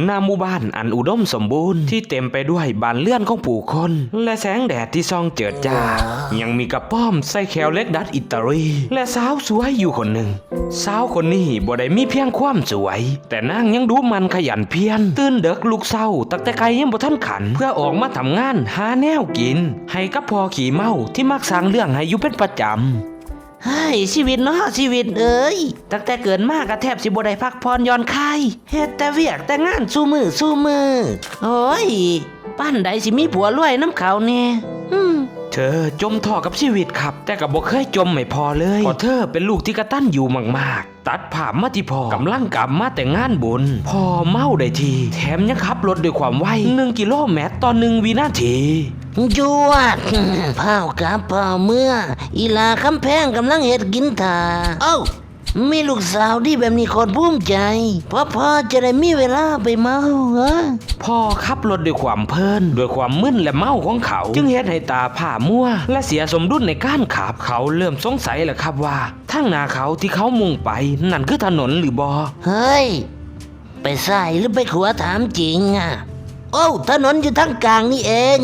หน้าหมู่บ้านอันอุดมสมบูรณ์ที่เต็มไปด้วยบ้านเรือนของผู้คนและแสงแดดที่ส่องเจิดจ้ายังมีกระป้อมใส่แขวเล็กดัดอิตาลีและสาวสวยอยู่คนหนึ่งสาวคนนี้บ่ได้มีเพียงความสวยแต่นางยังดูมันขยันเพียรตื่นเด็กลุกเศร้าตั้งแต่ไกลยังบ่ทันขันเพื่อออกมาทำงานหาแนวกินให้กับพ่อขี่เมาที่มักสร้างเรื่องให้อยู่เป็นประจำเฮ้ยชีวิตเนาะชีวิตเอ้ยตั้งแต่เกิดมากก็แทบสิบ่ได้พักผ่อนย้อนคายเฮ็ดแต่เวียกแต่งานสู้มือโอ้ยปั้นใดสิมีผัวรวยน้ำเขาแน่เธอจมท่อกับชีวิตครับแต่ก็บ่เคยจมไม่พอเลยเพราะเธอเป็นลูกที่กระตันอยู่มากๆตัดภาพมาที่พ่อกำลังกลับมาแต่งานบุญพ่อเมาได้ทีแถมยังขับรถด้วยความไว1 กิโลเมตรต่อ 1 วินาทีจวดเผากะเผาเมื่ออีลาคำแพงกำลังเฮ็ดกินท่าเอ้ามีลูกสาวที่แบบนี้คนภูมิใจเพราะพ่อจะได้มีเวลาไปเมาพ่อขับรถด้วยความเพลินด้วยความมึนและเมาของเขาจึงเฮ็ดให้ตาผ่ามัวและเสียสมดุลในการขับเขาเริ่มสงสัยแหละครับว่าทางหน้าเขาที่เขามุ่งไปนั่นคือถนนหรือบ่เฮ้ยไปซ้ายหรือไปขวาถามจริงอ่ะโอ้ถนนอยู่ทางกลางนี่เอง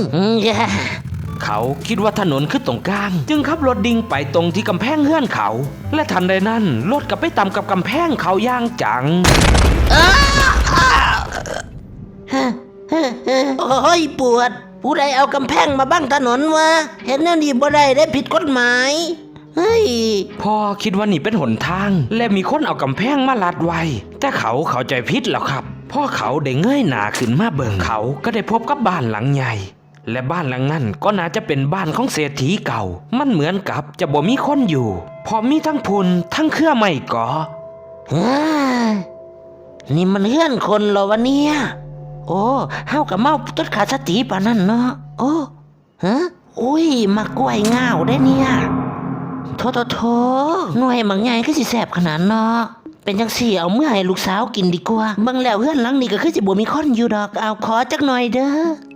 เขาคิดว่าถนนคือตรงกลางจึงขับรถดิ่งไปตรงที่กำแพงเฮือนเขาและทันใดนั้นรถก็ไปต่ำกับกำแพงเขาอย่างจังโอ้ยปวดผู้ใดเอากำแพงมาบังถนนวะเห็นนั่นดีบ่ได้ผิดกฎหมายเฮ้ยพ่อคิดว่านี่เป็นหนทางและมีคนเอากำแพงมาลัดไว้แต่เขาเข้าใจผิดแล้วครับพ่อเขาได้เงยหน้าขึ้นมาเบิ่งเขาก็ได้พบกับบ้านหลังใหญ่และบ้านหลังนั้นก็น่าจะเป็นบ้านของเศรษฐีเก่ามันเหมือนกับจะบ่มีคนอยู่พอมีทั้งพุนทั้งเครือไม้ก่อนี่มันเฮือนคนเหรอวะเนี่ยโอ้เฮากับเมาต้นขาสติปานนั้นเนาะโอ้ฮะอุ้ยมากล้วยง่าวได้เนี่ยโถหน่วยบางใหญ่ก็สิแสบขนาดเนาะเป็นจังสี่เอาเมื่อให้ลูกสาวกินดีกว่าบางแล้วเฮือนหลังนี้ก็คือสิบ่มีคนอยู่ดอกเอาขอจักหน่อยเด้อ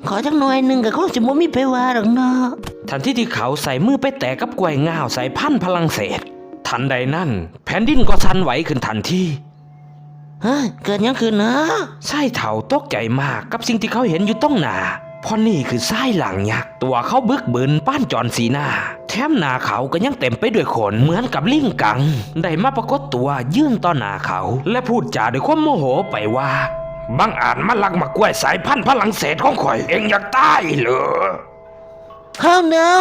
ขอจักหน่อยนึงก็คงสิบ่มีไปว่าดอกเนาะทันทีที่เขาใส่มือไปแตะกับกล้วยง่าวใส่พันพลังเศษทันใดนั้นแผ่นดินก็สั่นไหวขึ้นทันทีเกิดยังขึ้นนะชายเฒ่าตกใจมากกับสิ่งที่เขาเห็นอยู่ต้องหน้าเพราะนี่คือทรายหลังยักษ์ตัวเขาบึกบึนป้านจอนสีหน้าแถมหน้าเขาก็ยังเต็มไปด้วยขนเหมือนกับลิงกังได้มาปรากฏตัวยื่นต่อหน้าเขาและพูดจาด้วยความโมโหไปว่าบังอาจมาลักมากล้วยสายพันธุ์พลังเศษของข่อยเองอยากตายเหรอเนา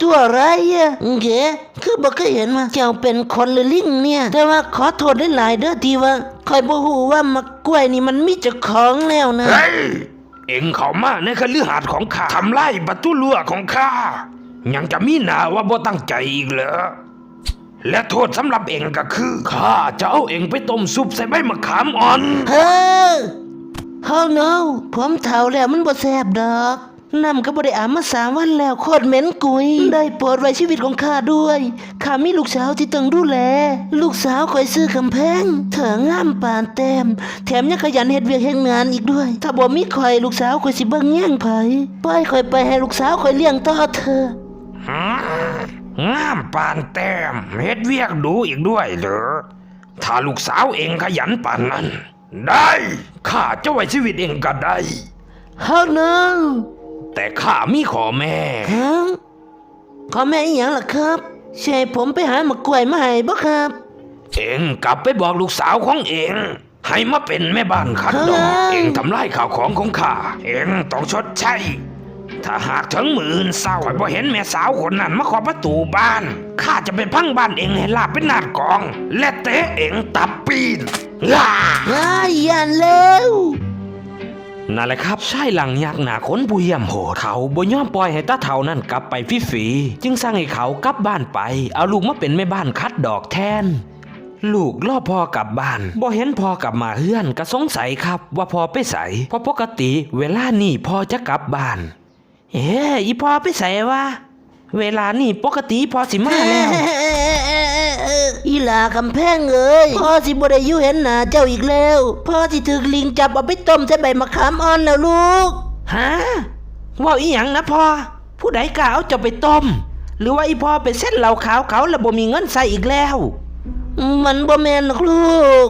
ตัวอะไรอ่ะเก๋คือบ่เคยเห็นว่าเจ้าเป็นคนหรือลิงเนี่ยแต่ว่าขอโทษหลายๆเด้อที่ว่าคอยบ่ฮู้ว่ามะกล้วยนี่มันมีเจ้าของแล้วนะเฮ้ยเอ็งเข้ามาในคฤหาสน์ของข้าทำลายประตูรั้วของข้ายังจะมีหน้าว่าบ่ตั้งใจอีกเหรอและโทษสำหรับเอ็งก็คือข้าจะเอาเอ็งไปต้มซุปใส่ใบมะขามอ่อนเนาผมเฒ่าแล้วมันบ่แซ่บดอกน้ำก็บ่ได้อาบมา3 วันแล้วโคตรเหม็นกุยได้โปรดไว้ชีวิตของข้าด้วยข้ามีลูกสาวที่ต้องดูแลลูกสาวคอยซื้อกำแพงเธองามปานแต้มแถมยังขยันเฮ็ดเวียกเฮ็ดงานอีกด้วยถ้าบ่มีคอยลูกสาวคอยสิเบิ่งแย่งไผปล่อยคอยไปให้ลูกสาวคอยเลี้ยงต่อเธองามปานแต้มเฮ็ดเวียกดูอีกด้วยเหรอถ้าลูกสาวเองขยันปานนั้นได้ข้าจะไว้ชีวิตเองก็ได้noแต่ข้ามีขอแม่ขอแม่อีหยังล่ะครับใช่ผมไปหามะกล้วยมาให้บ่ครับเอ็งกลับไปบอกลูกสาวของเอ็งให้มาเป็นแม่บ้านคัดดอกเอ็งทำลายข้าวของของข้าเอ็งต้องชดใช้ถ้าหากถึงมื้ออื่นเช้าบ่เห็นแม่สาวคนนั้นมาขอประตูบ้านข้าจะไปพังบ้านเอ็งให้ลาบเป็นนาดกองและเตะเอ็งตับปีนยันแล้วนั่นแหละครับชายหลังยักษ์หน้าขนผู้เยี่ยมโหดเขาบ่ยอมปล่อยให้ตาเฒ่านั่นกลับไปฟรีๆจึงสั่งให้เขากลับบ้านไปเอาลูกมาเป็นแม่บ้านคัดดอกแทนลูกรอพ่อกลับบ้านบ่เห็นพ่อกลับมาเฮือนก็สงสัยครับว่าพ่อไปไสเพราะปกติเวลานี้พ่อจะกลับบ้านอีพ่อไปไสวะเวลานี้ปกติพ่อสิมาแล้วอีหลาคำแพงเอ้ยพ่อสิบ่ได้อยู่เห็นหน้าเจ้าอีกแล้วพ่อสิถูกลิงจับเอาไปต้มใส่ใบมะขามอ่อนแล้วลูกว่าอีหยังนะพ่อผู้ใดกล้าเอาเจ้าไปต้มหรือว่าอีพ่อไปเส้นเหล้าขาวเขาแล้วบ่มีเงินใส่อีกแล้วมันบ่แม่นหรอกลูก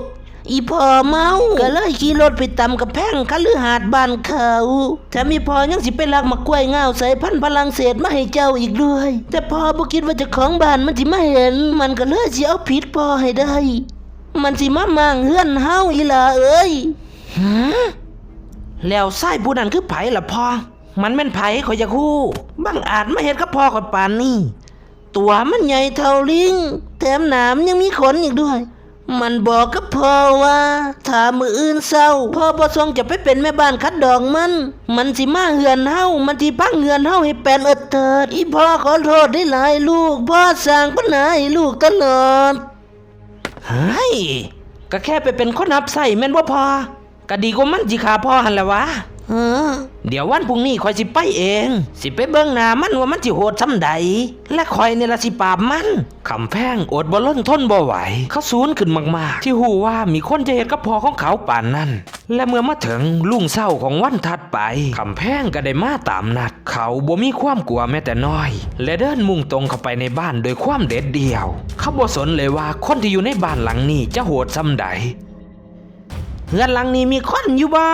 อีพ่อเมาก็เลยขี่รถไปตำกับแพงคฤหาสน์บ้านเขาแถมอีพ่อยังสิไปลักมะกล้วยง่าวใส่พันธุ์ฝรั่งเศสมาให้เจ้าอีกด้วยแต่พ่อบ่คิดว่าเจ้าของบ้านมันสิมาเห็นมันก็เลยสิเอาผิดพ่อให้ได้ มันสิมามั่งเฮือนเฮาอีหล่าเอ้ยแล้วชายผู้นั้นคือไผล่ะพ่อมันแม่นไผข่อยอยากฮู้บังอาจมาเฮ็ดกับพ่อข่อยปานนี้ตัวมันใหญ่เท่าลิงแถมหนามยังมีขนอีกด้วยมันบอกกับพ่อว่าถ้ามื้ออื่นเช้าพ่อบ่ทรงจะไปเป็นแม่บ้านคัดดอกมันสิมาเฮือนเฮามันสิพังเฮือนเฮาให้แปลนเอิดเถิดอีพ่อขอโทษได้หลายลูกพ่อสร้างปัญหาให้ลูกตลอดเฮ้ยก็แค่ไปเป็นคนรับใช้แม่นบ่พอก็ดีกว่ามันสิฆ่าพ่อหั่นแหละวะเดี๋ยววันพรุ่งนี้ข่อยสิไปเองสิไปเบิ่งหน้ามันว่ามันสิโหดส่ำใดและข่อยนี่ล่ะสิปราบมันคำแพงอดบ่ล้นทนบ่ไหวเขาสูนขึ้นมากๆที่ฮู้ว่ามีคนจะเฮ็ดกับพ่อของเขาป่านนั้นและเมื่อมาถึงรุ่งเช้าของวันถัดไปคำแพงก็ได้มาตามนัดเขาบ่มีความกลัวแม้แต่น้อยและเดินมุ่งตรงเข้าไปในบ้านโดยความเด็ดเดี่ยวเขาบ่สนเลยว่าคนที่อยู่ในบ้านหลังนี้จะโหดส่ำใดเฮือนหลังนี้มีคนอยู่บ่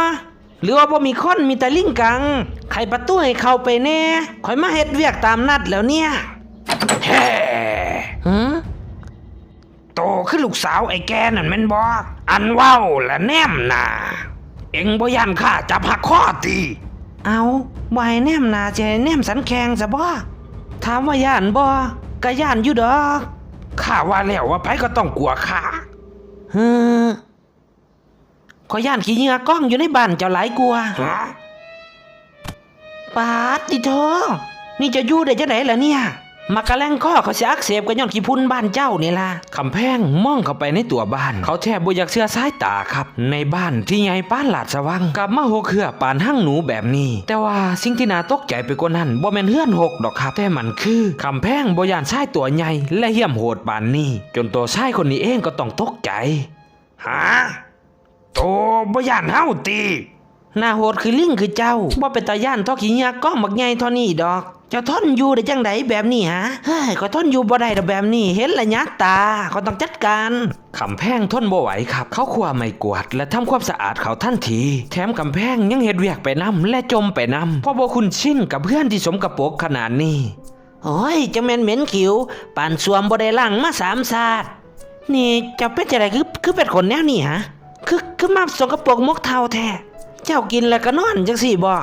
หรือว่าบ่มีคนมีแต่ลิงกังไขประตูให้เข้าไปแน่ข่อยมาเฮ็ดเวียกตามนัดแล้วเนี่ยเฮ้โตขึ้นลูกสาวไอ้แกนั่นแม่นบ่อันเว้าและแนมหน้าเอ็งบ่ย่านข้าจับหักคอติเอาบ่ให้แนมหน้าจะให้แนมสันแข็งซะบ่ถามว่าย่านบ่ก็ย่านอยู่ดอกข้าว่าแล้วว่าไผก็ต้องกลัวข้าขอย่านขี้เหงื่อกล้องอยู่ในบ้านเจ้าหลายกลัวปาดดิโธนี่จะอยู่ได้จังได๋ล่ะเนี่ยมากระแลงข้อเขาสิอักเสบกันย้อนขี้พุ่นบ้านเจ้านี่ล่ะคำแพงมองเข้าไปในตัวบ้านเขาแทบบ่อยากเชื่อสายตาครับในบ้านที่ใหญ่ปานลาดสว่างกลับมาหกเหือปานหั่งหนูแบบนี้แต่ว่าสิ่งที่น่าตกใจไปกว่านั้นบ่แม่นเฮือนหกดอกครับแต่มันคือคำแพงบ่ย่านชายตัวใหญ่และเหี้ยมโหดปานนี้จนตัวชายคนนี้เองก็ต้องตกใจหาโตบ่ย่านเฮาติหน้าโหดคือลิงคือเจ้าบ่เป็นตาย่านทอขี้เหงื่อก้องบักใหญ่เท่านี้ดอกเจ้าทนอยู่ได้จังไดแบบนี้ฮะเฮ้ยก็ทนอยู่บ่ได้ดอกแบบนี้เห็นละยะตาก็ต้องจัดการคำแพงทนบ่ไหวครับเขาคว้าไม้กวาดและทำความสะอาดเขาทันทีแถมคำแพงยังเฮ็ดเวียกไปนำและจมไปนำเพราะบ่คุ้นชินกับเพื่อนที่สมกระปรกขนาดนี้โอ้ยจังแม่นเหม็นขิวปานสวมบ่ได้ล้างมา3 ชาตินี่เจ้าเป็นจังไดคือเป็นคนแนวนี้ฮะคือมาสกปรกมกเท่าแท้เจ้ากินแล้วก็นอนจังสี่บ่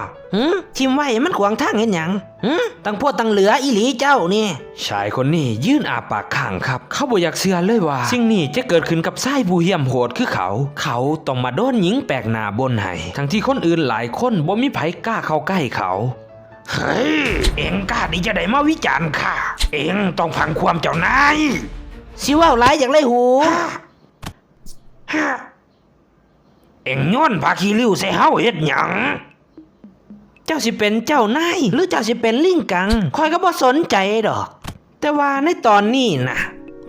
ทิมไว้มันขวางทางเห็นหยังตั้งโพดตั้งเหลืออีหลีเจ้านี่ชายคนนี้ยื่นอาปากข้างครับเขาบ่อยากเชื่อเลยว่าสิ่งนี้จะเกิดขึ้นกับชายผู้เหี้ยมโหดคือเขาต้องมาโดนหญิงแปลกหน้าบนให้ทั้งที่คนอื่นหลายคนบ่มีไผกล้าเข้าใกล้เขาเฮ้ยเอ็งกล้าดีจะได้มาวิจารณ์ข้าเอ็งต้องพังความเจ้านายสิว่าหลายอย่างไรหูเอ็งย้อนพาขี้ริ้วใส่เฮาเฮ็ดหยังเจ้าสิเป็นเจ้านายหรือเจ้าสิเป็นลิงกังคอยก็บ่สนใจดอกแต่ว่าในตอนนี้นะ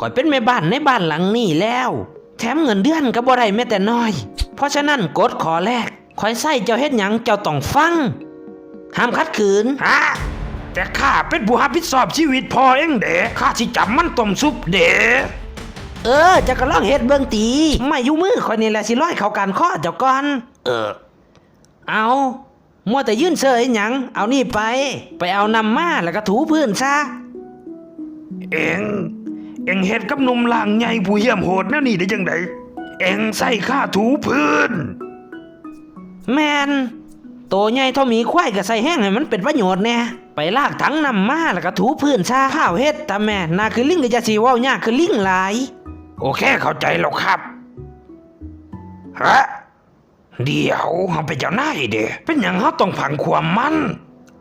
คอยเป็นแม่บ้านในบ้านหลังนี้แล้วแถมเงินเดือนก็บ่ได้แม้แต่น้อยเพราะฉะนั้นกฎข้อแรกคอยใส่เจ้าเฮ็ดหยังเจ้าต้องฟังห้ามขัดขืนแต่ข้าเป็นผู้รับผิดชอบชีวิตพ่อเองเด้ข้าสิจับมันต้มซุปเด้จะก็ลองเฮ็ดเบิ่งตีไม่อยู่มือข่อยนี่แหละสิร้อยเข้ากันข้อเจ้าก่อนเอามัวแต่ยื่นเสยหยังเอานี่ไปเอานำมาแล้วก็ถูพื้นซะเอ็งเฮ็ดกับหนุ่มล่างใหญ่ผู้เหี้ยมโหดแนวนี้ได้จังไดเอ็งใส่ข้าถูพื้นแม่นโตใหญ่เท่าหมีควายก็ใส่แห้งให้มันเป็นประโยชน์แน่ไปลากถังนำมาแล้วก็ถูพื้นซะข้าวเฮ็ดตาแม่น่าคือลิงก็จะสิเว้ายากคือลิงหลายโอเคเข้าใจแล้วครับเดี๋ยวเฮาเป็นเจ้านายเด้เป็นหยังเฮาต้องผังความมัน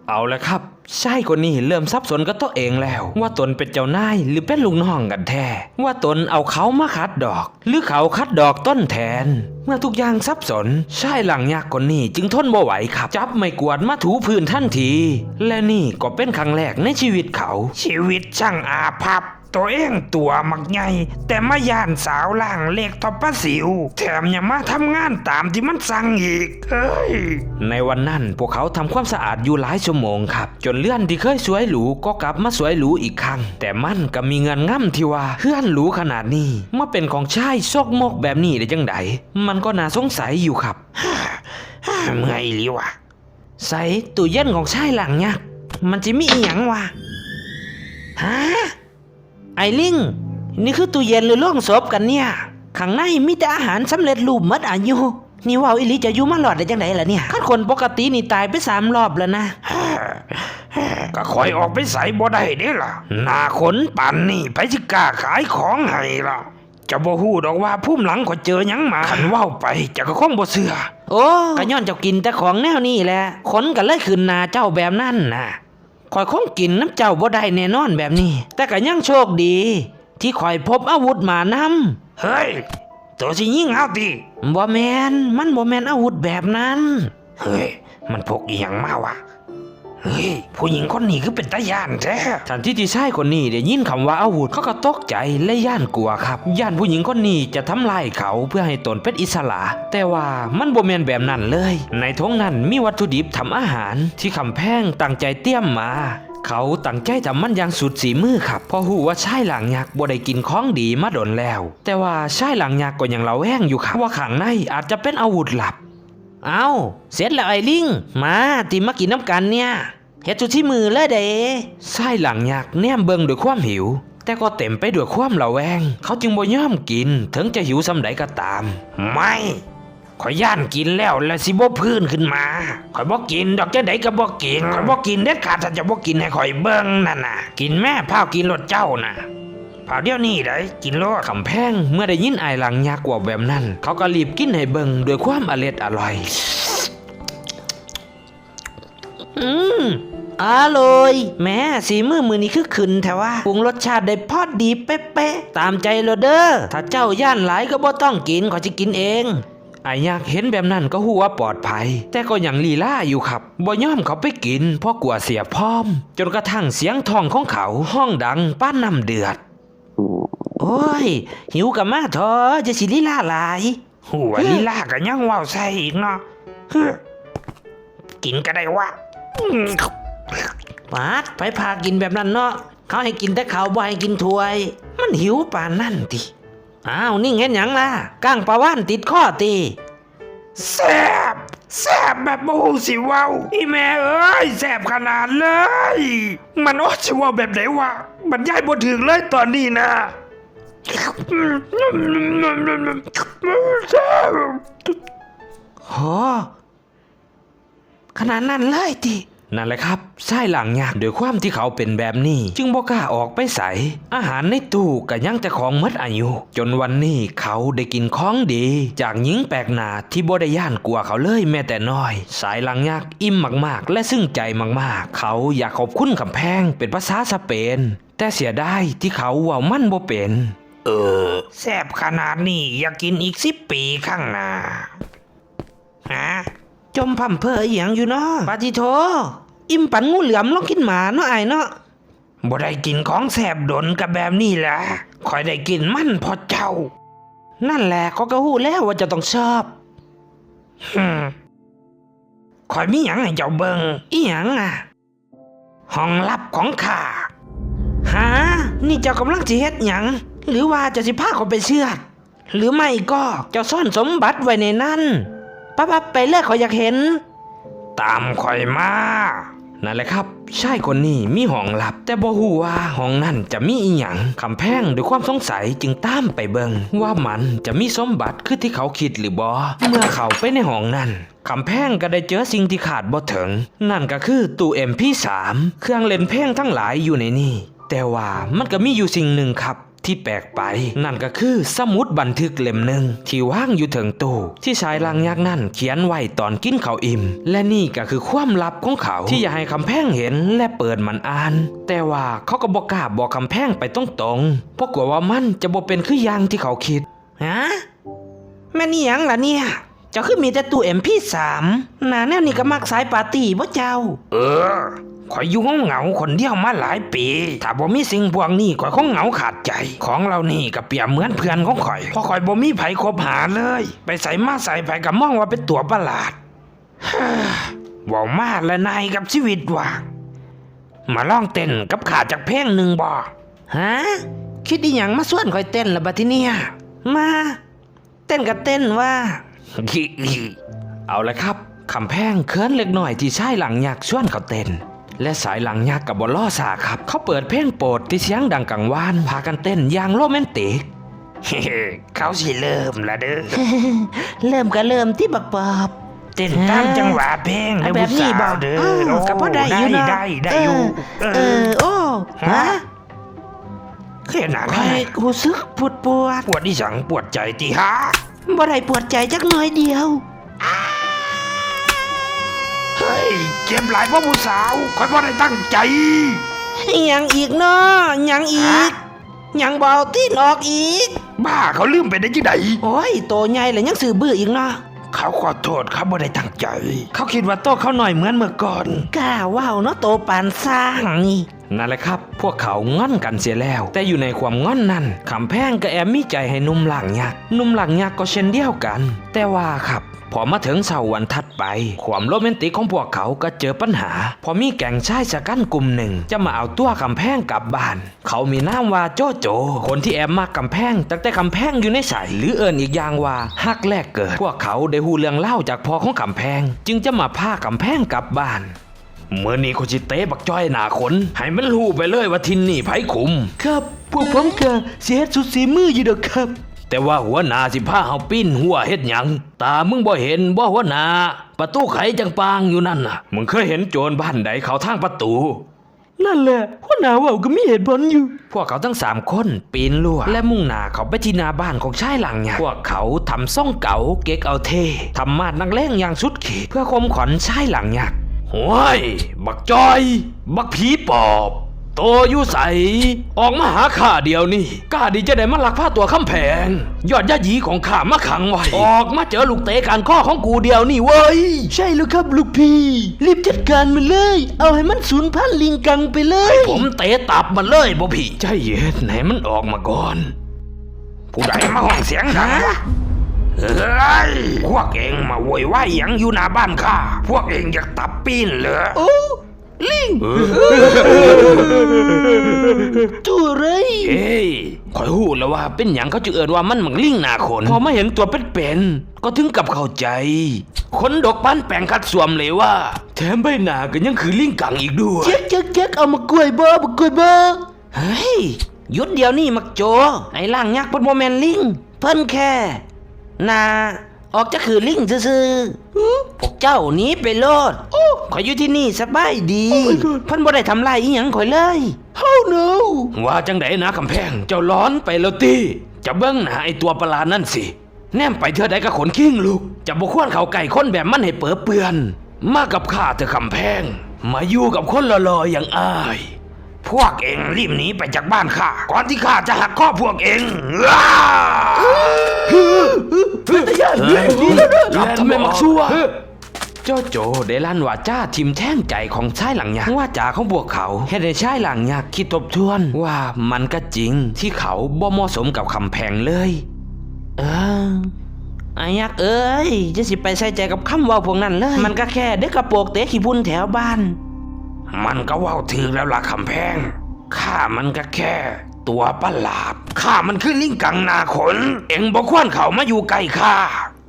เอาละครับชายคนนี้เริ่มสับสนกับตัวเองแล้วว่าตนเป็นเจ้านายหรือเป็นลูกน้องกันแท้ว่าตนเอาเขามาคัดดอกหรือเขาคัดดอกต้นแทนเมื่อทุกอย่างสับสนชายหลังยักษ์คนนี้จึงทนบ่ไหวครับจับไม้กวาดมาถูพื้นทันทีและนี่ก็เป็นครั้งแรกในชีวิตเขาชีวิตช่างอาภัพโต ตัวเองตัวมักใหญ่แต่มาย่านสาวล่างเล็กทอปะสิวแถมยังมาทำงานตามที่มันสั่งอีกเฮ้ยในวันนั้นพวกเขาทำความสะอาดอยู่หลายชั่วโมงครับจนเลื่อนที่เคยสวยหรูก็กลับมาสวยหรูอีกครั้งแต่มันก็มีเงินง่ำที่ว่าเพื่อนหรูขนาดนี้มาเป็นของชายซกมกแบบนี้ได้จังไดมันก็น่าสงสัยอยู่ครับ เมื่อยหรือวะ ใส่ตู้เย็นของชายหลังยักษ์มันจะมีอีหยังวะฮะไอลิงนี่คือตู้เย็นหรือโรงศพกันเนี่ยข้างในมีแต่อาหารสำเร็จรูปหมดอายุนี่ว่าอิลิจะอยู่มาหลอดได้จังไดล่ะเนี่ยคันคนปกตินี่ตายไป3 รอบแล้วนะ ก็คอยออกไปใส่บ่ได้เด้ล่ะหน้าขนปั่นนี่ไปสิกล้าขายของให้ล่ะจะบ่ฮู้ดอกว่าพุ่มหลังก็เจอหยังมาคันเว้าไปจะก็คงบ่เชื่อ โอ้ก็ย้อนเจ้ากินแต่ของแนวนี้แหละขนก็เลยขึ้นหน้าเจ้าแบบนั้นน่ะคอยคงกินน้ำเจ้าบ่ได้แน่นอนแบบนี้แต่ก็ยังโชคดีที่คอยพบอาวุธมานำ เฮ้ยตัวสิยิงเอาติ บ่แมนมันบ่แมนอาวุธแบบนั้น เฮ้ยมันพกอีหยังมาวะเฮ้ยผู้หญิงคนนี้คือเป็นตาย่านแท้ ทันทีที่ชายคนนี้ได้ยินคำว่าอาวุธเขาก็ตกใจและย่านกลัวครับย่านผู้หญิงคนนี้จะทำลายเขาเพื่อให้ตนเป็นอิสระแต่ว่ามันบ่แม่นแบบนั้นเลยในท้องนั้นมีวัตถุดิบทำอาหารที่คำแพงตั้งใจเตรียมมาเขาตั้งใจทำมันอย่างสุดสีมือครับเพราะหูว่าชายหลังยักษ์บ่ได้กินของดีมาดนแล้วแต่ว่าชายหลังยักษ์ก็ยังเล่าแห้งอยู่ครับว่าข้างในอาจจะเป็นอาวุธลับ เอาเสร็จแล้วไอ้ลิงมาติมากินน้ำกันเนี่ยเฮ็ดจุดที่มือเลยเด้ ชายหลังยักษ์แนมเบิงด้วยความหิวแต่ก็เต็มไปด้วยความระแวงเขาจึงบ่ยอมกินถึงจะหิวส่ำใดก็ตาม ไม่ข่อยย่านกินแล้วสิบ่พื้นขึ้นมาข่อยบ่กินดอกจังไดก็บ่กินข่อยบ่กินเด็ดขาดถ้าจะบ่กินให้ข่อยเบิ่งนั่นน่ะกินแม่พาวกินรถเจ้าน่ะพาวเดี๋ยวนี้ได้กินรถ คำแพงเมื่อได้ยินไอ้หลังยักษ์ว่าแบบนั้นเขาก็รีบกินให้เบิงด้วยความอร่อย อร่อยแม่สีมือนี้คือขึ้นแต่ว่าปรุงรสชาติได้พอดีเป๊ะๆตามใจโลเด้อถ้าเจ้าย่านหลายก็บ่ต้องกินขอจะกินเอง ไอ้ยักษ์เห็นแบบนั้นก็หูว่าปลอดภัยแต่ก็ยังลีลาอยู่ครับบ่ยอมเขาไปกินเพราะกลัวเสียพร้อมจนกระทั่งเสียงท้องของเขาห้องดังป้านน้ำเดือด โอ้ยหิวกับมาทอจะสิลีลาหลาย หัวลีลาก็ยังว้าวใส่อีกเนาะเฮ้อกินก็ได้วะ ปาดไปพากินแบบนั้นเนาะเขาให้กินแต่ข้าวบ่ให้กินถ้วย มันหิวป่านนั่นติอ้าวนี่เห็นหยังล่ะก้างปลาว่านติดข้อติ แซ่บแซ่บแบบบ่ฮู้สิเว้าอีแม่เอ้ยแซ่บขนาดเลย มันโอ้สิเว้าแบบไหนวะบรรยายบ่ถึงเลยตอนนี้นะแซ่บ โหขนาดนั้นเลยติ นั่นแหละครับชายหลังยักษ์ด้วยความที่เขาเป็นแบบนี้จึงบ่กล้าออกไปใส่อาหารในตู้ก็ยังแต่ของหมดอายุจนวันนี้เขาได้กินของดีจากหญิงแปลกหน้าที่บ่ได้ย่านกลัวเขาเลยแม้แต่น้อยสายหลังยักษ์อิ่มมากๆและซึ้งใจมากๆเขาอยากขอบคุณคำแพงเป็นภาษาสเปนแต่เสียดายที่เขาเว่ามันบ่เป็น แซ่บขนาดนี้อยากกินอีก10 ปีข้างหน้าฮะ จมพั่มเพออหย่างอยู่เนาะปาจิโทอิ่มปันงูเหลือมลองกินหมาเนาะไอ้เนาะ บ่ได้กินของแซ่บดนกับแบบนี้แหละคอยได้กินมันพอเจ้า นั่นแหละเขาก็ฮู้แล้วว่าจะต้องชอบ คอยมีหยังให้เจ้าเบิง อีหยังอ่ะ ห้องลับของข้า หานี่เจ้ากำลังสิเฮ็ดหยังหรือว่าจะสิพาเขาไปเชือดหรือไม่ก็เจ้าซ่อนสมบัติไว้ในนั้นปั๊บไปเลยขอยอยากเห็น ตามคอยมา นั่นแหละครับชายคนนี้มีห้องลับแต่บ่ฮู้ว่าห้องนั้นจะมีอีหยังคำแพงด้วยความสงสัยจึงตามไปเบิงว่ามันจะมีสมบัติคือที่เขาคิดหรือบ่เมื่อเขาไปในห้องนั้นคำแพงก็ได้เจอสิ่งที่ขาดบ่ถึงนั่นก็คือตู้ MP3 เครื่องเล่นเพลงทั้งหลายอยู่ในนี้แต่ว่ามันก็มีอยู่สิ่งหนึ่งครับที่แปลกไปนั่นก็คือสมุดบันทึกเล่มหนึ่งที่ว่างอยู่ถึงตู้ที่ชายหลังยักษ์นั่นเขียนไว้ตอนกินข้าวอิ่มและนี่ก็คือความลับของเขาที่อยากให้คำแพงเห็นและเปิดมันอ่านแต่ว่าเขาก็บอกกล้าบอกคำแพงไปตรงๆเพราะกลัวว่ามันจะบ่เป็นคืออย่างที่เขาคิด ฮะแม่นี่หยังล่ะเนี่ยเจ้าคือมีแต่ตู้ MP3 หน้าแนวนี้ก็มักสายปาร์ตี้บ่เจ้า เออ ข่อยอยู่เหงาๆคนเดียวมาหลายปี ถ้าบ่มีสิ่งพวกนี้ข่อยคงเหงาขาดใจ ของเรานี่ก็เปรียบเหมือนเพื่อนของข่อยเพราะข่อยบ่มีไผคบหาเลย ไปใส่มาใส่ไผก็มองว่าเป็นตัวประหลาด เว้ามาและนายกับชีวิตว่ะมาลองเต้นกับข้าจากเพลงหนึ่งบ่ ฮะคิดอีหยังมาส่วนข่อยเต้นละบัดทีเนี่ยมาเต้นกับเต้นว่า เอาละครับคำแพงเคินเล็กหน่อยที่ชายหลังยักษ์ชวนเขาเต้นและสายหลังยักษ์กับบอลล่อสาครับ เขาเปิดเพลงโปรดที่เสียงดังกังวานพากันเต้นอย่างโรแมนติก เขาสิเริ่มละเด้อ เริ่มก็เริ่มที่บักปอบ เต้นตามจังหวะเพลง เอาแบบนี้บ่ เด้อ ก็พอได้อยู่เนาะ ได้อยู่ โอ้ฮะ แค่นั้น ข่อยรู้สึกปวด ปวดที่สังปวดใจที่ฮะ บ่ได้ปวดใจจักหน่อยเดียว เฮ้ยเจ็บหลายเพราะผู้สาวคอยบ่ได้ตั้งใจ อิหยังอีกเนาะหยังอีกหยังเบเอาตีนออกอีก บ้าเขาลืมไปได้ยังไง โอ้ยโตใหญ่แล้วยังสื่อบื้ออีกเนาะ เขาขอโทษเขาบ่ได้ตั้งใจ เขาคิดว่าโตเขาหน่อยเหมือนเมื่อก่อน กล้าว่าวเนาะโตปานสร้างนี่ นั่นแหละครับ พวกเขาง่อนกันเสียแล้ว แต่อยู่ในความง่อนนั้นคำแพงก็แอบมีใจให้หนุ่มหลังยักษ์หนุ่มหลังยักษ์ก็เช่นเดียวกัน แต่ว่าครับพอมาถึงเสาร์วันถัดไป ความโรแมนติกของพวกเขาก็เจอปัญหา พอมีแก๊งชายชะกันกลุ่มหนึ่งจะมาเอาตัวคำแพงกลับบ้าน เขามีนามว่าโจโจ คนที่แอบมากำแพงตั้งแต่คำแพงอยู่ในสายหรือเอิญอีกอย่างว่าฮักแรกเกิด พวกเขาได้หูเรื่องเล่าจากพ่อของคำแพง จึงจะมาพาคำแพงกลับบ้านเมื่อนี้โคจิเตะบักจ้อยหนาขนให้มันรู้ไปเลยว่าทินนี่ไผคุมครับพวกผมก็เสียสุดสีมืออยู่ดอกครับ แต่ว่าหัวหน้าสิพาเฮาปิ้นหัวเฮ็ดหยังตามึงบ่เห็นบ่หัวหน้าประตูไขจังปางอยู่นั่นน่ะมึงเคยเห็นโจรบ้านใดเขาทางประตูนั่นแหละหัวหน้าว่าก็มีเหตุผลอยู่ พวกเขาทั้ง3คนปีนรั้วและมุ่งหน้าเขาไปที่หน้าบ้านของชายหลังเนี่ยพวกเขาทำซ่องเก๋าเก๊กเอาเท่ทำมาดนักเลงอย่างสุดขีดเพื่อข่มขวัญชายหลังยักษ์โห้ยบักจ้อยบักผีปอบโตอยู่ใสออกมาหาข้าเดียวนี่กล้าดีจะได้มาลักพาตัวคำแพงยอดยะหยีของข้ามาขังไว้ออกมาเจอลูกเตะการข้อของกูเดียวนี่เว้ยใช่แล้วครับลูกพี่รีบจัดการมันเลย เอาให้มันสูญพันธุ์ลิงกังไปเลยให้ผมเตะตับมันเลยบ่พี่ใจเย็นไหนมันออกมาก่อน ผู้ใดมาห้องเสียงดังวะเฮ้ยพวกเองมาโวยวายหยังอยู่หน้าบ้านข้าพวกเองอยากตับปีนเหรอ โอ้ลิงตัวไร เฮ้ยคอยหูแล้วว่าเป็นหยังเขาจึงเอิ้นว่ามันมักลิงหน้าขนพอมาเห็นตัวเป็นๆก็ถึงกับเข้าใจขนดกปั้นแปลงคัดสวมเลยว่าแถมใบหน้าก็ยังคือลิงกังอีกด้วย เจ๊กเอามากล้วยบ่เฮ้ยหยุดเดี๋ยวนี้มักโจไอ้ล่างยักษ์เพิ่นบ่แม่นลิงเพิ่นแค่นาออกจะคือลิงซื่อๆพวกเจ้าหนีไปโลดข่อยอยู่ที่นี่สบายดีเพิ่นบ่ได้ทำลายอีหยังข่อยเลย Oh no ว่าจังไดนะคำแพงเจ้าร้อนไปแล้วติจะเบิ่งหน้าไอ้ตัวประหลาดนั่นสิแนมไปเธอใดก็ขนขิ้งลูกจะบ่ควรเข้าใกล้คนแบบมันให้เปื้อเปื้อนมากับข้าเถอะคำแพงมาอยู่กับคนหล่อๆอย่างอ้าย พวกเองรีบหนีไปจากบ้านข้าก่อนที่ข้าจะหักข้อพวกเองทำไมมักซัวเจ้าโจได้ลั่นว่าจ้าทิมแท่งใจของชายหลังยักษ์ว่าจ่าของพวกเขาเฮ็ดให้ชายหลังยักษ์คิดทบทวนว่ามันก็จริงที่เขาบ่เหมาะสมกับคำแพงเลย ไอ้ยักษ์เอ้ยจะสิไปใส่ใจกับคำเว้าพวกนั้นเลยมันก็แค่เด็กกระโปรงเตะขี้พุ่นแถวบ้านมันก็ว่าวถึงแล้วล่ะคำแพงข้ามันก็แค่ตัวประหลาดข้ามันคือลิงกังนาขนเอ็งบ่ควรเข้ามาอยู่ใกล้ข้า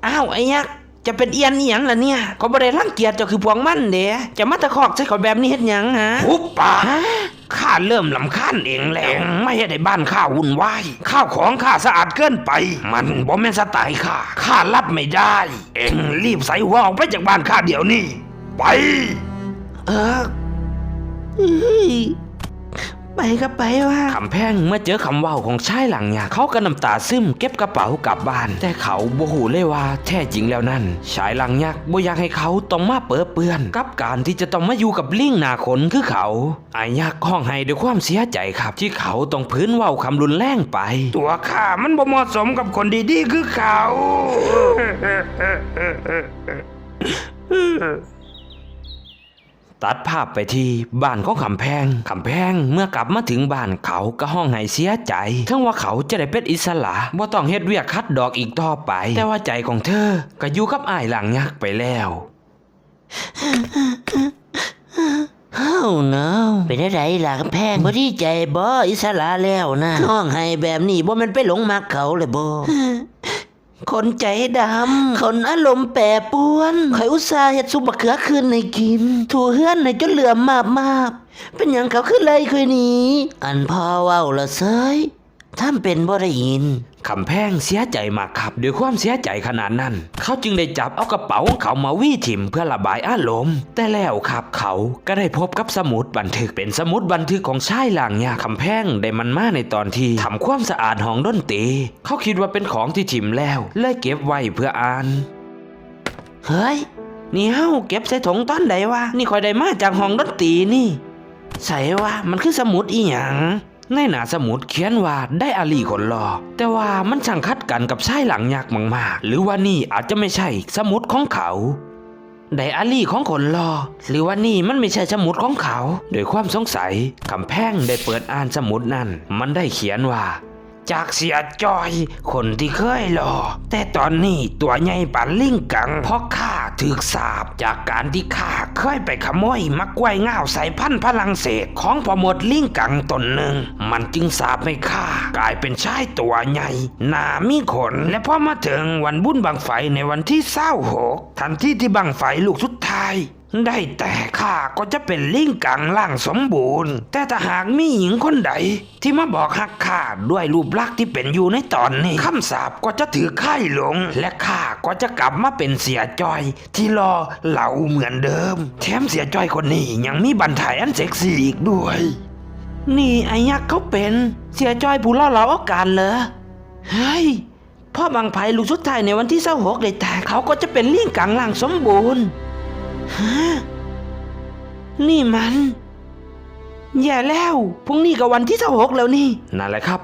อ้าวไอ้ยักษ์จะเป็นเอียนอีหยังล่ะเนี่ยก็บ่ได้รังเกียจเจ้าคือพวงมันเด้จะมาตะคอกใส่เขาแบบนี้เฮ็ดหยังฮะ หุบปากข้าเริ่มลำคาญเองแล้วไม่ให้ได้บ้านข้าวุ่นวายข้าวของข้าสะอาดเกินไปมันบ่แม่นสไตล์ข้ารับไม่ได้เอ็งรีบใส่หัวออกไปจากบ้านข้าเดี๋ยวนี้ไปไปก็ไปว่า คำแพงเมื่อเจอคำเว้าของชายหลังยักษ์เขาก็น้ำตาซึมเก็บกระเป๋ากลับบ้านแต่เขาบ่ฮู้เลยว่าแท้จริงแล้วนั่นชายหลังยักษ์บ่อยากให้เขาต้องมาเปื้อเปื้อนกับการที่จะต้องมาอยู่กับลิงหน้าขนคือเขาไอ้ยักษ์ห้องไห้ด้วยความเสียใจครับที่เขาต้องพื้นเว้าคำรุนแรงไป ตัวข้ามันบ่เหมาะสมกับคนดีๆคือเขา ตัดภาพไปที่บ้านของคำแพงเมื่อกลับมาถึงบ้านเขาก็ห้องไห้เสียใจทั้งว่าเขาจะได้เป็นอิสระบ่ต้องเฮ็ดเวียกคัดดอกอีกต่อไปแต่ว่าใจของเธอก็อยู่กับอ้ายหลังยักษ์ไปแล้ว เฮ้าเนาเป็นอะไรล่ะกำแพงบ่ดีใจบ่อิสระแล้วนะห้องให้แบบนี้บ่แมันไปหลงมักเขาเลยบ่คนใจดำคนอารมณ์แปรปรวนข่อยอุตส่าห์เฮ็ดซุปมะเขือคืนให้กินถูเฮือนให้จนเหลือมาบเป็นหยังเขาขึ้นเลยค่อยนี้อันพ่อเว้าละเซยทำเป็นบ่ได้ยิน คำแพงเสียใจมากครับด้วยความเสียใจขนาดนั้นเขาจึงได้จับเอากระเป๋าของเขามาวี่ถิ่มเพื่อระบายอารมณ์แต่แล้วครับเขาก็ได้พบกับสมุดบันทึกเป็นสมุดบันทึกของชายหลังยาคำแพงได้มันมาในตอนที่ทำความสะอาดห้องดนตรีเขาคิดว่าเป็นของที่ถิ่มแล้วเลยเก็บไว้เพื่ออ่าน เฮ้ยนี่เฮาเก็บใส่ถุงตอนใดวะนี่ข่อยได้มาจากห้องดนตรีนี่ใส่วะมันคือสมุดอีหยังในหน้าสมุดเขียนว่าได้อาลีคนรอแต่ว่ามันช่างคัดกันกับชายหลังยักษ์มากๆหรือว่านี่อาจจะไม่ใช่สมุดของเขาไดอารี่ของคนรอหรือว่านี่มันไม่ใช่สมุดของเขาโดยความสงสัยคำแพงได้เปิดอ่านสมุดนั้นมันได้เขียนว่าจากเสียจอยคนที่เคยรอแต่ตอนนี้ตัวใหญ่ปันลิงกังเพราะข้าถูกสาบจากการที่ข้าเคยไปขโมยมะกล้วยง่าวสายพันธุ์ฝรั่งเศสของพ่อมดลิงกังตนหนึ่งมันจึงสาบให้ข้ากลายเป็นชายตัวใหญ่หน้ามีขนและพอมาถึงวันบุญบังไฟในวันที่26ทันทีที่บังไฟลูกสุดท้ายได้แต่ข้าก็จะเป็นลิงกังร่างสมบูรณ์แต่ถ้าหากมีหญิงคนใดที่มาบอกฮักข้าด้วยรูปลักษณ์ที่เป็นอยู่ในตอนนี้คำสาปก็จะถือค่ายลงและข้าก็จะกลับมาเป็นเสียจอยที่รอเหล่าเหมือนเดิมแถมเสียจอยคนนี้ยังมีบันทายอันเซ็กซี่อีกด้วยนี่ไอ้ยักษ์เขาเป็นเสียจอยผู้ล่อเราเอาการเหรอเฮ้ยพ่อบางไผ่ลูกสุดท้ายในวันที่26ได้แต่เขาก็จะเป็นลิงกังร่างสมบูรณ์ฮะนี่มันแย่แล้วพรุ่งนี้ก็วันที่26แล้วนี่นั่นแหละครับ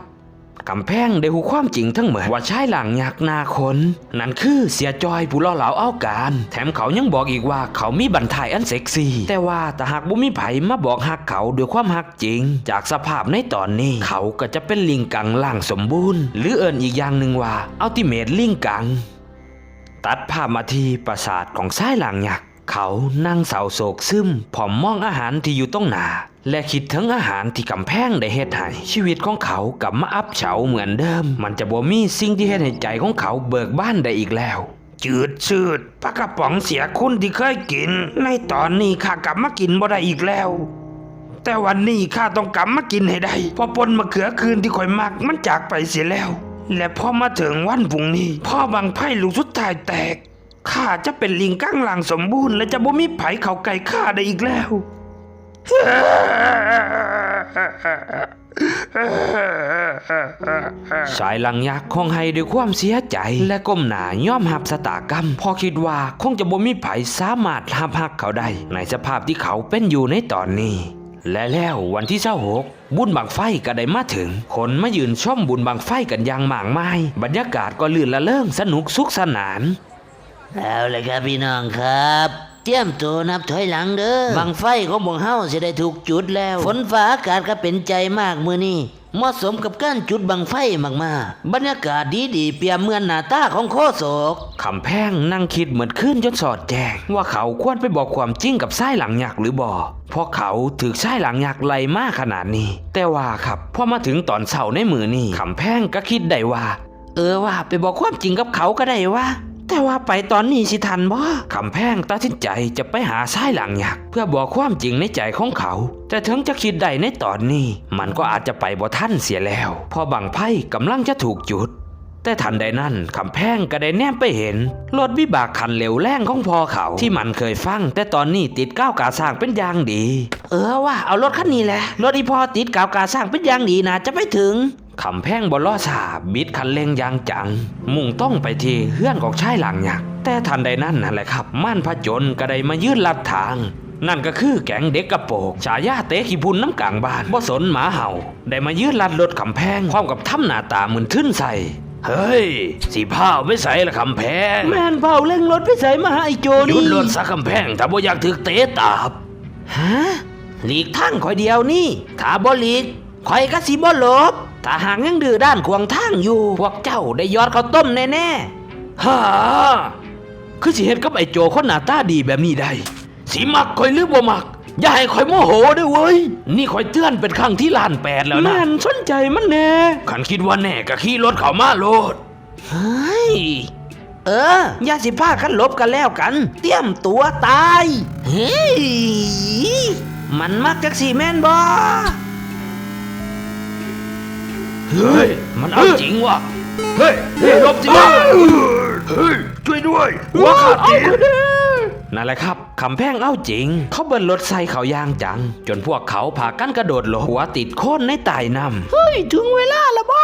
กำแพงได้หูความจริงทั้งหมดว่าชายหลังยักษ์นาคนนั่นคือเสียจอยผู้ล่อเหลาเอาการแถมเขายังบอกอีกว่าเขามีบันทายอันเซ็กซี่แต่ว่าแต่หากบุมีไผมาบอกฮักเขาด้วยความฮักจริงจากสภาพในตอนนี้เขาก็จะเป็นลิงกังร่างสมบูรณ์หรือเอิ้นอีกอย่างหนึ่งว่าอัลติเมทลิงกังตัดภาพมาที่ปราสาทของชายหลังยักษ์เขานั่งเศร้าโศกซึมผอมมองอาหารที่อยู่ตรงหน้าและคิดถึงอาหารที่กำแพงได้เฮ็ดให้ชีวิตของเขากลับมาอับเฉาเหมือนเดิมมันจะบ่มีสิ่งที่เฮ็ดให้ใจของเขาเบิกบานได้อีกแล้วจืดชืดปลากระป๋องเสียคุณที่เคยกินในตอนนี้ข้ากลับมากินบ่ได้อีกแล้วแต่วันนี้ข้าต้องกลับมากินให้ได้เพราะปนมะเขือคืนที่ข่อยมักมันจากไปเสียแล้วและพอมาถึงวันพรุ่งนี้พ่อบางไพ่ลูกสุดท้ายแตกข้าจะเป็นลิงกังหลังสมบูรณ์และจะบ่มีไผเขาไก่ข้าได้อีกแล้วชายหลังยักษ์คงให้ด้วยความเสียใจและก้มหน้ายอมรับชะตากรรมพอคิดว่าคงจะบ่มีไผสามารถหับหักเขาได้ในสภาพที่เขาเป็นอยู่ในตอนนี้และแล้ววันที่26บุญบังไฟก็ได้มาถึงคนมายืนชมบุญบังไฟกันอย่างมากมายบรรยากาศก็ลื่นละเริงสนุกสุขสนานเอาเลยครับพี่น้องครับเตรียมตัวนับถอยหลังเด้อบังไฟของพวกเฮาสิได้ถูกจุดแล้วฝนฟ้าอากาศก็เป็นใจมากมื้อนี้เหมาะสมกับการจุดบังไฟมากๆบรรยากาศดีๆเปรียบเหมือนหน้าตาของโคโศกคำแพงนั่งคิดเหมือนขึ้นจนสอดแจ้งว่าเขาควรไปบอกความจริงกับชายหลังยักษ์หรือบ่เพราะเขาถูกชายหลังยักษ์ไล่มาขนาดนี้แต่ว่าครับพอมาถึงตอนเช้าในมื้อนี้คำแพงก็คิดได้ว่าว่าไปบอกความจริงกับเขาก็ได้ว่าแต่ว่าไปตอนนี้สิทันบ่คำแพงตัดสินใจจะไปหาชายหลังยักษ์เพื่อบอกความจริงในใจของเขาแต่ถึงจะคิดได้ในตอนนี้มันก็อาจจะไปบ่ทันเสียแล้วพอบังไพ่กำลังจะถูกจุดแต่ทันใดนั้นคำแพงก็ได้แนบไปเห็นรถวิบากคันเร็วแรงของพ่อเขาที่มันเคยฟังแต่ตอนนี้ติดก้าวกาสร้างเป็นอย่างดีว่าเอารถคันนี้แหละรถอีพ่อติดก้าวกาสร้างเป็นอย่างดีนะจะไปถึงคำแพงบ่ล้อสาบิดคันเร่งอย่างจังมุ่งต้องไปที่เฮือนของชายหลังยักษ์แต่ทันใดนั้นนั่นแหละครับม่านพจนก็ได้มายืนลัดทางนั่นก็คือแก๊งเด็กกระโปงฉายาเตะขี้พุ่นน้ำกลางบ้านบ่สนหมาเห่าได้มายืนลัดรถคำแพงพร้อมกับทำหน้าตามึนทึ่นใส่เฮ้ยสิพาไปใส่ละคำแพงแม่นเผาเร่งรถไปใส่มาหาไอ้โจนี่หยุดรถซะคำแพงถ้าบ่อยากถึกเตะตาบ ฮะหลีกทางข่อยเดียวนี่ถ้าบ่หลีกข่อยก็สิบ่หลบถ้าหากยังดื้อด้านขวางทางอยู่พวกเจ้าได้ยอดข้าวต้มแน่ๆฮ่าคือสิเฮ็ดกับไอ้โจคนหน้าตาดีแบบนี้ได้สิมักข่อยหรือบ่มักอย่าให้ข่อยโมโหเด้อเว้ยนี่ข่อยเตือนเป็นครั้งที่ล้านแปดแล้วนะ แม่นสนใจมันแน่ ขันคิดว่าแน่ก็ขี่รถเข้ามาโลดเฮ้ยอย่าสิพากันลบกันแล้วกัน เตรียมตัวตายเฮ้ยมันมักจักสิแม่นบ่เฮ้ยมันเอาจริงว่ะเฮ้ยลบจริงเฮ้ยช่วยด้วยหัวขาดจีนั่นแหละครับคำแพงเอาจริงเขาเบิ้ลรถใส่เขายางจังจนพวกเขาพากันกระโดดหลบหัวติดโค่นในใต้น้ำเฮ้ยถึงเวลาแล้วบ่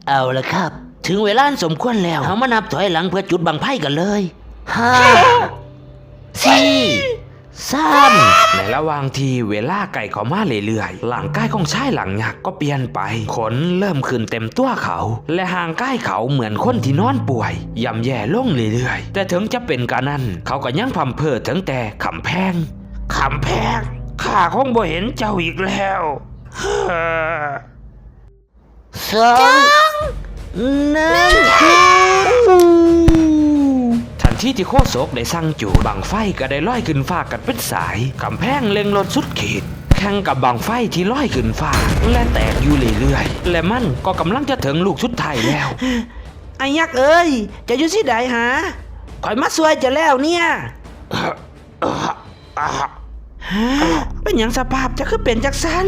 เอาละครับ ถึงเวลาสมควรแล้วเขามานับถอยหลังเพื่อจุดบังไพ่กันเลย5 4 3 ในระหว่างที่เวลาไก่เขามาเรื่อยๆหลังกายของชายหลังยักษ์ก็เปลี่ยนไปขนเริ่มขึ้นเต็มตัวเขา และห่างกายเขาเหมือนคนที่นอนป่วยย่ำแย่ลงเรื่อยๆแต่ถึงจะเป็นกานั้นเขาก็ยังพำเพ้อถึงแต่คำแพง ข้าคงบ่เห็นเจ้าอีกแล้วทันทีที่โคศกได้สั่งจูบังไฟก็ได้ลอยขึ้นฟ้ากันเป็นสายกำแพงเล็งรถสุดขีดแข่งกับบังไฟที่ลอยขึ้นฟ้าและแตกอยู่เรื่อยๆและมันก็กำลังจะถึงลูกสุดท้ายแล้ว ไอ้ยักษ์เอ้ยจะอยู่ที่ใดหาข่อยมาช่วยจะแล้วเนี่ยเป็นอย่างสภาพจะคือเป็นจักสัน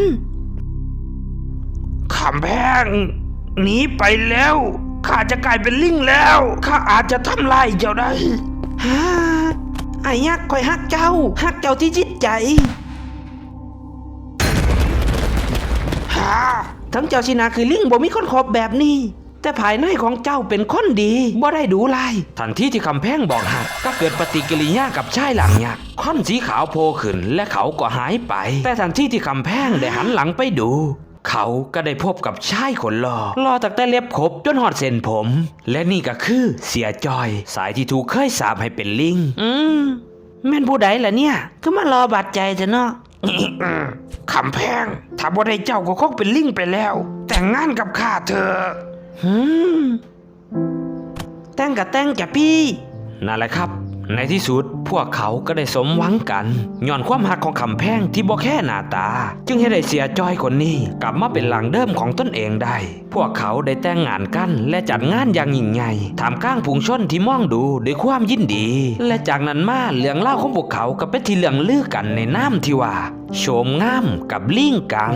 คำแพงหนีไปแล้วข้าจะกลายเป็นลิงแล้วข้าอาจจะทำลายเจ้าได้ไอ้ยักษ์ข่อยฮักเจ้าที่จิตใจทั้งเจ้าชินาคือลิงบ่มีคนขอบแบบนี้แต่ภายในของเจ้าเป็นคนดีบ่ได้ดูลายทันทีที่คำแพงบอกหักก็เกิดปฏิกิริยากับชายหลังยักษ์ค่อนสีขาวโผล่ขึ้นและเขาก็หายไปแต่ทันทีที่คำแพงได้หันหลังไปดูเขาก็ได้พบกับชายคนหล่อตั้งแต่เล็บขบจนหอดเส้นผม และนี่ก็คือเสียจอยสายที่ถูกเคยสาปให้เป็นลิงแม่นผู้ใดล่ะเนี่ยก็มารอบาดใจเถอะเนาะคำแพงถ้าบ่ได้เจ้าก็คงเป็นลิงไปแล้วแต่งงานกับข้าเถอะแต่งกับแต่งจ้ะพี่ นั่นแหละครับในที่สุดพวกเขาก็ได้สมหวังกันย้อนความหักของคำแพงที่บ่แค่หน้าตาจึงให้ได้เสียจอยคนนี้กลับมาเป็นหลังเดิมของตนเองได้พวกเขาได้แต่งงานกันและจัดงานอย่างยิ่งใหญ่ท่ามกลางฝูงชนที่มองดูด้วยความยินดีและจากนั้นมาเรื่องเล่าของพวกเขาก็เป็นที่เรื่องลือกันในน้ำที่ว่าโฉมงามกับลิงกัง